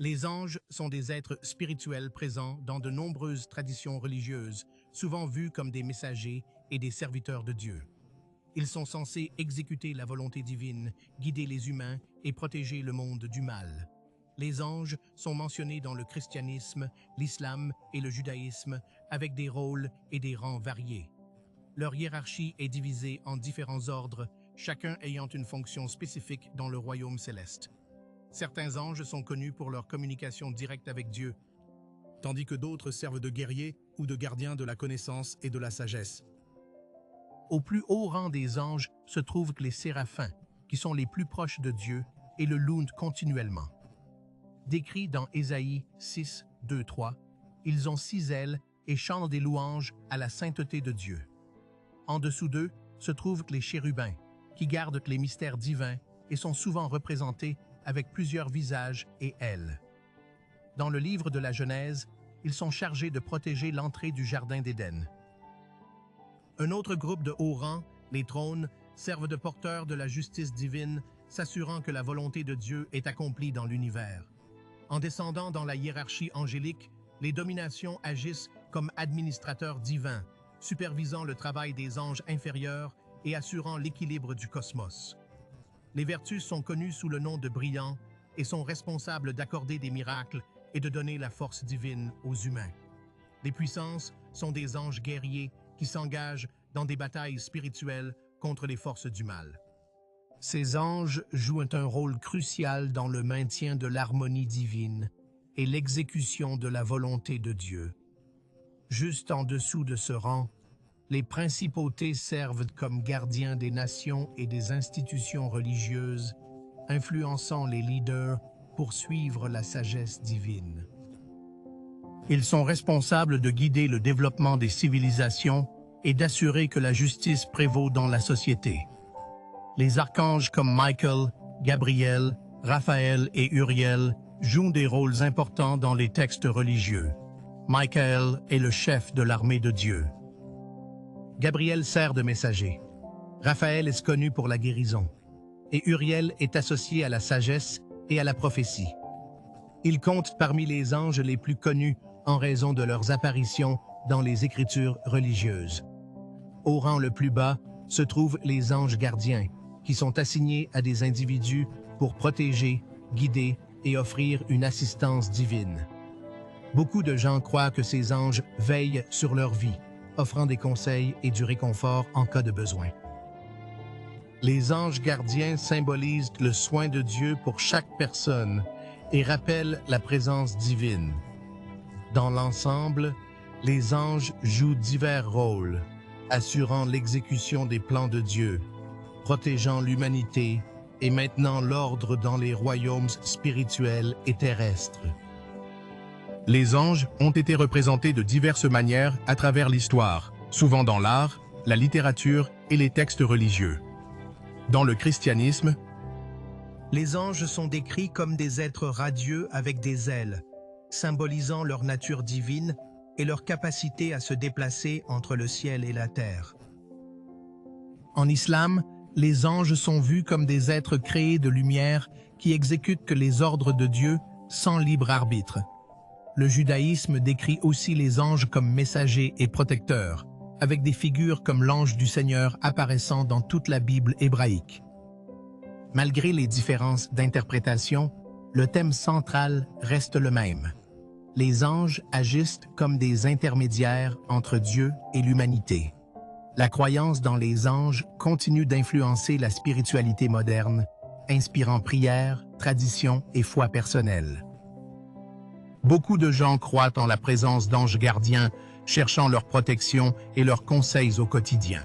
Les anges sont des êtres spirituels présents dans de nombreuses traditions religieuses, souvent vus comme des messagers et des serviteurs de Dieu. Ils sont censés exécuter la volonté divine, guider les humains et protéger le monde du mal. Les anges sont mentionnés dans le christianisme, l'islam et le judaïsme avec des rôles et des rangs variés. Leur hiérarchie est divisée en différents ordres, chacun ayant une fonction spécifique dans le royaume céleste. Certains anges sont connus pour leur communication directe avec Dieu, tandis que d'autres servent de guerriers ou de gardiens de la connaissance et de la sagesse. Au plus haut rang des anges se trouvent les séraphins, qui sont les plus proches de Dieu et le louent continuellement. Décrits dans Ésaïe 6, 2, 3, ils ont 6 ailes et chantent des louanges à la sainteté de Dieu. En dessous d'eux se trouvent les chérubins, qui gardent les mystères divins et sont souvent représentés avec plusieurs visages et ailes. Dans le livre de la Genèse, ils sont chargés de protéger l'entrée du jardin d'Éden. Un autre groupe de haut rang, les trônes, servent de porteurs de la justice divine, s'assurant que la volonté de Dieu est accomplie dans l'univers. En descendant dans la hiérarchie angélique, les dominations agissent comme administrateurs divins, supervisant le travail des anges inférieurs et assurant l'équilibre du cosmos. Les vertus sont connues sous le nom de brillants et sont responsables d'accorder des miracles et de donner la force divine aux humains. Les puissances sont des anges guerriers qui s'engagent dans des batailles spirituelles contre les forces du mal. Ces anges jouent un rôle crucial dans le maintien de l'harmonie divine et l'exécution de la volonté de Dieu. Juste en dessous de ce rang, les principautés servent comme gardiens des nations et des institutions religieuses, influençant les leaders pour suivre la sagesse divine. Ils sont responsables de guider le développement des civilisations et d'assurer que la justice prévaut dans la société. Les archanges comme Michael, Gabriel, Raphaël et Uriel jouent des rôles importants dans les textes religieux. Michael est le chef de l'armée de Dieu. Gabriel sert de messager. Raphaël est connu pour la guérison. Et Uriel est associé à la sagesse et à la prophétie. Il compte parmi les anges les plus connus en raison de leurs apparitions dans les écritures religieuses. Au rang le plus bas se trouvent les anges gardiens, qui sont assignés à des individus pour protéger, guider et offrir une assistance divine. Beaucoup de gens croient que ces anges veillent sur leur vie, offrant des conseils et du réconfort en cas de besoin. Les anges gardiens symbolisent le soin de Dieu pour chaque personne et rappellent la présence divine. Dans l'ensemble, les anges jouent divers rôles, assurant l'exécution des plans de Dieu, protégeant l'humanité et maintenant l'ordre dans les royaumes spirituels et terrestres. Les anges ont été représentés de diverses manières à travers l'histoire, souvent dans l'art, la littérature et les textes religieux. Dans le christianisme, les anges sont décrits comme des êtres radieux avec des ailes, symbolisant leur nature divine et leur capacité à se déplacer entre le ciel et la terre. En islam, les anges sont vus comme des êtres créés de lumière qui exécutent les ordres de Dieu sans libre arbitre. Le judaïsme décrit aussi les anges comme messagers et protecteurs, avec des figures comme l'ange du Seigneur apparaissant dans toute la Bible hébraïque. Malgré les différences d'interprétation, le thème central reste le même. Les anges agissent comme des intermédiaires entre Dieu et l'humanité. La croyance dans les anges continue d'influencer la spiritualité moderne, inspirant prières, traditions et foi personnelle. Beaucoup de gens croient en la présence d'anges gardiens, cherchant leur protection et leurs conseils au quotidien.